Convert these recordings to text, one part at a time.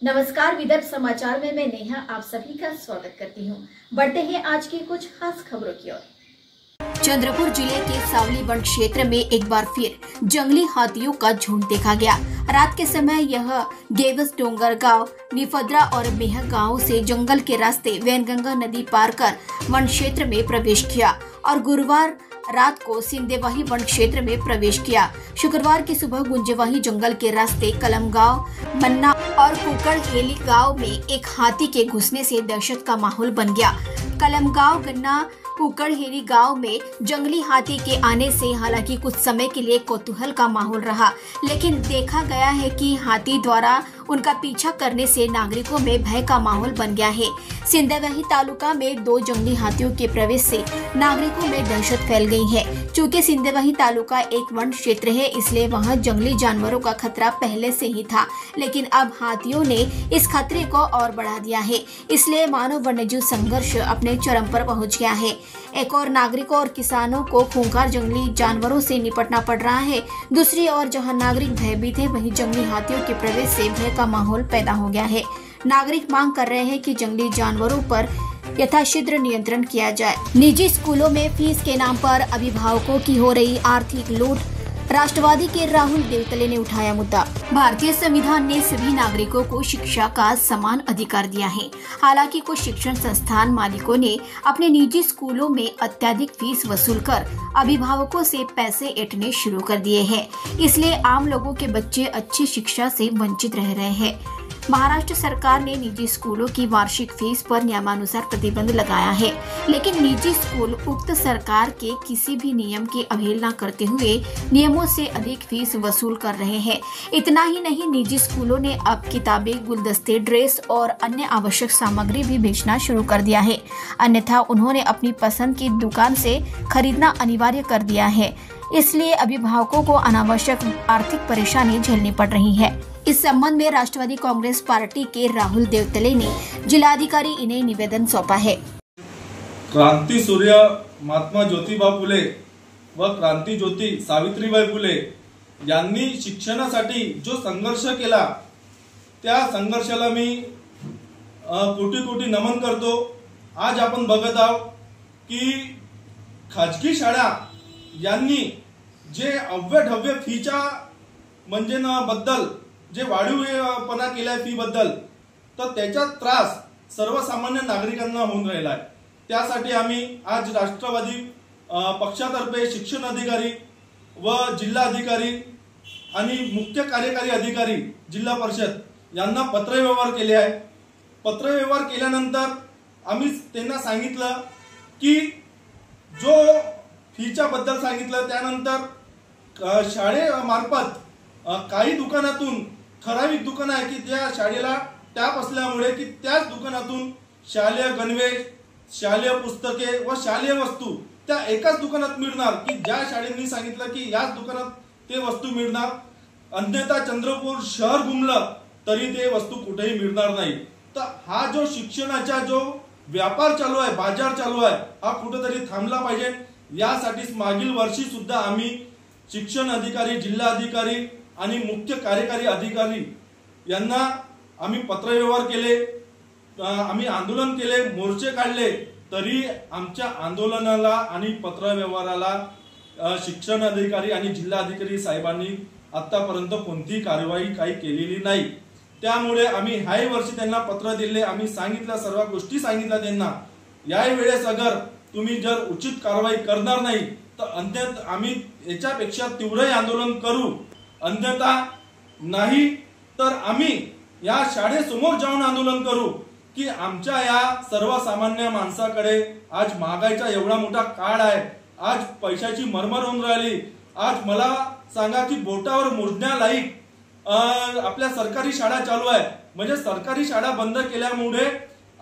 नमस्कार, विदर्भ समाचार में मैं नेहा आप सभी का स्वागत करती हूं। बढ़ते हैं आज की कुछ खास खबरों की ओर। चंद्रपुर जिले के सावली वन क्षेत्र में एक बार फिर जंगली हाथियों का झुंड देखा गया। रात के समय यह गेवस डोंगर गांव, निफद्रा और मेह गांव से जंगल के रास्ते वैनगंगा नदी पार कर वन क्षेत्र में प्रवेश किया और गुरुवार रात को सिंदेवाही वन क्षेत्र में प्रवेश किया। शुक्रवार की सुबह गुंजेवाही जंगल के रास्ते कलम गांव, मन्ना और कुकड़हेली गांव में एक हाथी के घुसने से दहशत का माहौल बन गया। कलम गांव, गन्ना, कुकड़हेली गांव में जंगली हाथी के आने से हालांकि कुछ समय के लिए कौतूहल का माहौल रहा, लेकिन देखा गया है कि हाथी द्वारा उनका पीछा करने से नागरिकों में भय का माहौल बन गया है। सिंदेवाही तालुका में 2 जंगली हाथियों के प्रवेश से नागरिकों में दहशत फैल गई है। चूँकि सिंदेवाही तालुका एक वन क्षेत्र है, इसलिए वहां जंगली जानवरों का खतरा पहले से ही था, लेकिन अब हाथियों ने इस खतरे को और बढ़ा दिया है। इसलिए मानव वन्यजीव संघर्ष अपने चरम पर पहुंच गया है। एक और नागरिकों और किसानों को खूंखार जंगली जानवरों से निपटना पड़ रहा है। दूसरी ओर जहां नागरिक भयभीत है, वहीं जंगली हाथियों के प्रवेश से भय का माहौल पैदा हो गया है। नागरिक मांग कर रहे हैं कि जंगली जानवरों पर यथाशीघ्र नियंत्रण किया जाए। निजी स्कूलों में फीस के नाम पर अभिभावकों की हो रही आर्थिक लूट, राष्ट्रवादी के राहुल देवतले ने उठाया मुद्दा। भारतीय संविधान ने सभी नागरिकों को शिक्षा का समान अधिकार दिया है। हालांकि कुछ शिक्षण संस्थान मालिकों ने अपने निजी स्कूलों में अत्यधिक फीस वसूल कर अभिभावकों से पैसे ऐंठने शुरू कर दिए हैं। इसलिए आम लोगों के बच्चे अच्छी शिक्षा से वंचित रह रहे हैं। महाराष्ट्र सरकार ने निजी स्कूलों की वार्षिक फीस पर नियमानुसार प्रतिबंध लगाया है, लेकिन निजी स्कूल उक्त सरकार के किसी भी नियम की अवहेलना करते हुए नियमों से अधिक फीस वसूल कर रहे हैं। इतना ही नहीं, निजी स्कूलों ने अब किताबें, गुलदस्ते, ड्रेस और अन्य आवश्यक सामग्री भी बेचना शुरू कर दिया है। अन्यथा उन्होंने अपनी पसंद की दुकान से खरीदना अनिवार्य कर दिया है। इसलिए अभिभावकों को अनावश्यक आर्थिक परेशानी झेलनी पड़ रही है। इस संबंध में राष्ट्रवादी कांग्रेस पार्टी के राहुल देवतले ने जिलाधिकारी इन्हें निवेदन सौंपा है। क्रांती सूर्य महात्मा ज्योतिबा फुले व क्रांती ज्योती सावित्रीबाई फुले यांनी शिक्षणासाठी जो संघर्ष केला, त्या संघर्षाला मी कोटी कोटी नमन करतो। आज आपण बघत आहोत की खाजगी शाळा यांनी जे अव्यढव्य फीच्या म्हणजे ना बद्दल जे वाढीवपणा केलाय फी बद्दल, तर त्याचा त्रास सर्वसामान्य नागरिकांना होऊन राहिला आहे। त्यासाठी आम्ही आज राष्ट्रवादी पक्षातर्फे शिक्षण अधिकारी व जिल्हा अधिकारी आणि मुख्य कार्यकारी अधिकारी जिल्हा परिषद यांना पत्रव्यवहार केले आहे। पत्रव्यवहार केल्यानंतर आम्ही त्यांना सांगितलं की जो फीच्या बद्दल सांगितलं, त्यानंतर शाळेमार्फत काही दुकानातून ठराविक दुकान आहे की त्या शाळेला टॅप असल्यामुळे की त्याच दुकानातून शालेय गणवेश, शालेय पुस्तके व शालेय वस्तू त्या एकाच दुकानात मिळणार, की ज्या शाळेंनी सांगितलं की याच दुकानात ते वस्तू मिळणार। अन्यथा चंद्रपूर शहर घुमलं तरी ते वस्तू कुठेही मिळणार नाही। तर हा जो शिक्षणाचा जो व्यापार चालू आहे, बाजार चालू आहे, हा कुठेतरी थांबला पाहिजे। यासाठीच मागील वर्षी सुद्धा आम्ही शिक्षण अधिकारी, जिल्हा अधिकारी आणि मुख्य कार्यकारी अधिकारी यांना आम्ही पत्रव्यवहार केले, आम्ही आंदोलन केले, मोर्चे काढले, तरी आमच्या आंदोलनाला आणि पत्रव्यवहाराला शिक्षण अधिकारी आणि जिल्हा अधिकारी साहेबांनी आतापर्यंत कोणतीही कारवाई काही केलेली नाही। त्यामुळे आम्ही ह्याही वर्षी त्यांना पत्र दिले, आम्ही सांगितलं, सर्व गोष्टी सांगितल्या त्यांना। याही वेळेस अगर तुम्ही जर उचित कारवाई करणार नाही तर अन्यथा आम्ही याच्यापेक्षा तीव्र आंदोलन करू। अन्यथा नाही तर आम्ही या शाळेसमोर जाऊन आंदोलन करू की आमच्या या सर्वसामान्य माणसाकडे आज महागाईचा एवढा मोठा काळ आहे, आज पैशाची मरमर होऊन राहिली। आज मला सांगा की बोटावर मोजण्यालायक आपल्या सरकारी शाळा चालू आहे, म्हणजे सरकारी शाळा बंद केल्यामुळे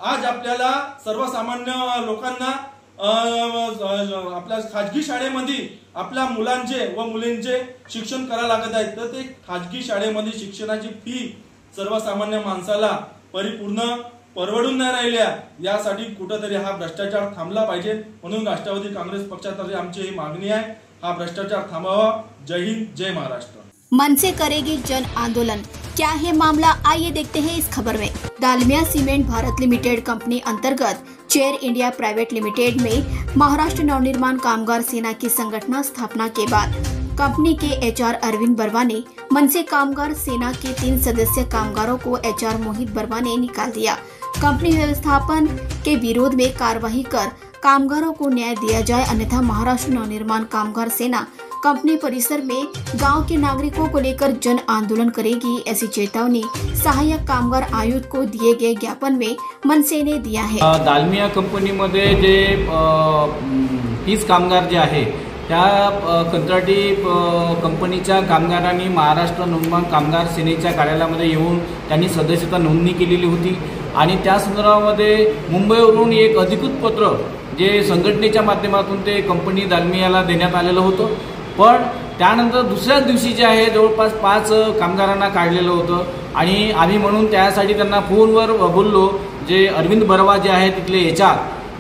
आज आपल्याला सर्वसामान्य लोकांना आपल्या खाजगी शाळेमध्ये आपल्या मुलांचे व मुलींचे शिक्षण करायला लागत आहे। तर ते खाजगी शाळेमध्ये शिक्षणाची फी सर्वसामान्य माणसाला परिपूर्ण परवडून नाही राहिल्या। यासाठी कुठेतरी हा भ्रष्टाचार थांबला पाहिजे, म्हणून राष्ट्रवादी काँग्रेस पक्षातर्फे आमची ही मागणी आहे, हा भ्रष्टाचार थांबावा। जय हिंद, जय महाराष्ट्र। मन से करेगी जन आंदोलन। क्या है मामला, आइए देखते हैं इस खबर में। Dalmia cement Bharat limited company अंतर्गत चेयर इंडिया प्राइवेट लिमिटेड में महाराष्ट्र नवनिर्माण कामगार सेना की संगठन स्थापना के बाद कंपनी के HR अरविंद बर्मा ने मनसे कामगार सेना के 3 सदस्य कामगारों को HR मोहित बर्मा ने निकाल दिया। कंपनी व्यवस्थापन के विरोध में कार्रवाई कर कामगारों को न्याय दिया जाए, अन्यथा महाराष्ट्र नवनिर्माण कामगार सेना कंपनी परिसर में गांव के नागरिकों को लेकर जन आंदोलन करेगी, ऐसी चेतावनी सहायक कामगार आयुक्त को दिए गए ज्ञापन में मनसे ने दिया है। दालमिया कंपनीमध्ये जे 30 कामगार जे आहे त्या कंत्राटी कंपनीच्या कामगारांनी महाराष्ट्र नवनिर्माण कामगार सेनेच्या कार्यालयामध्ये येऊन त्यांनी सदस्यता नोंदणी केलेली होती आणि त्या संदर्भामध्ये मुंबईवरून एक अधिकृत पत्र जे संघटनेच्या माध्यमातून ते कंपनी दालमियाला देण्यात आलेलं होतं। पण त्यानंतर दुसऱ्याच दिवशी जे आहे जवळपास 5 कामगारांना काढलेलं होतं आणि आम्ही म्हणून त्यासाठी त्यांना फोनवर बोललो। जे अरविंद बर्मा जे आहे तिथले HR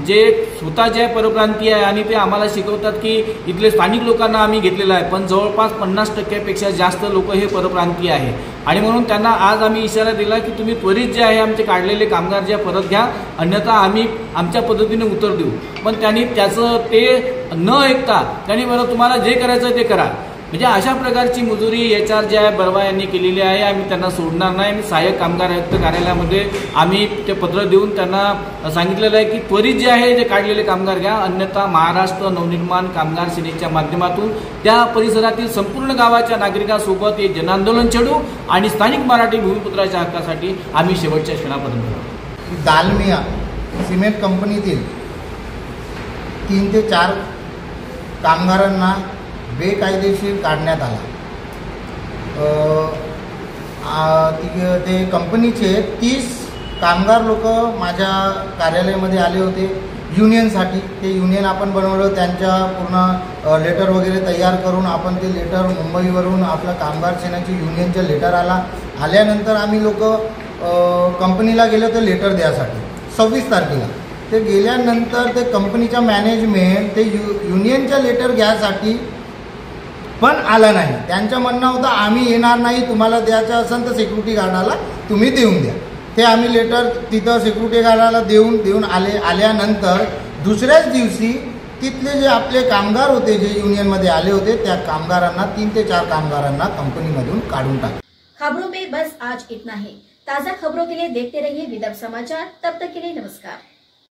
जे स्वतः जे परप्रांतीय आहे आणि ते आम्हाला शिकवतात की इथले स्थानिक लोकांना आम्ही घेतलेलं आहे, पण जवळपास 50% जास्त लोक हे परप्रांतीय आहे आणि म्हणून त्यांना आज आम्ही इशारा दिला की तुम्ही त्वरित जे आहे आमचे काढलेले कामगार जे परत घ्या, अन्यथा आम्ही आमच्या पद्धतीने उत्तर देऊ। पण त्यांनी त्याचं ते न ऐकता त्यांनी बरं तुम्हाला जे करायचं ते करा, म्हणजे अशा प्रकारची मुजुरी HR जे आहे बर्मा यांनी केलेली आहे। आम्ही त्यांना सोडणार नाही। मी सहाय्यक कामगार आयुक्त कार्यालयामध्ये आम्ही ते पत्र देऊन त्यांना सांगितलेलं आहे की त्वरित जे आहे जे काढलेले कामगार घ्या, अन्यथा महाराष्ट्र नवनिर्माण कामगार सेनेच्या माध्यमातून त्या परिसरातील संपूर्ण गावाच्या नागरिकांसोबत हे जनआंदोलन छेडू आणि स्थानिक मराठी भूमिपुत्राच्या हक्कासाठी आम्ही शेवटच्या क्षणापर्यंत। दालमिया सिमेंट कंपनीतील 3 ते 4 कामगारांना बेकायदेशीर काढण्यात आला। ते कंपनीचे 30 कामगार लोक माझ्या कार्यालयामध्ये आले होते युनियनसाठी। ते युनियन आपण बनवलं, त्यांच्या पूर्ण लेटर वगैरे तयार करून आपण ते लेटर मुंबईवरून आपलं कामगार सेनेची युनियनचं लेटर आल्यानंतर आम्ही लोक कंपनीला गेलो ते लेटर द्यासाठी 26 तारखेला। ते गेल्यानंतर ते कंपनीचा मॅनेजमेंट ते युनियनचं लेटर घ्यायसाठी पण आलं नाही। त्यांचं म्हणणं होतं आम्ही येणार नाही, तुम्हाला द्यायचं असेल तर सिक्युरिटी गार्डाला तुम्ही देऊन द्या। ते आम्ही लेटर तिथं सिक्युरिटी गार्डाला देऊन आल्यानंतर दुसऱ्याच दिवशी तिथले जे आपले कामगार होते जे युनियनमध्ये आले होते त्या कामगारांना 3 ते 4 कामगारांना कंपनीमधून काढून टाकले। खबरों में बस आज इतना ही। ताज़ा खबरों के लिए देखते रहिए विदर्भ समाचार। तब तक के लिए नमस्कार।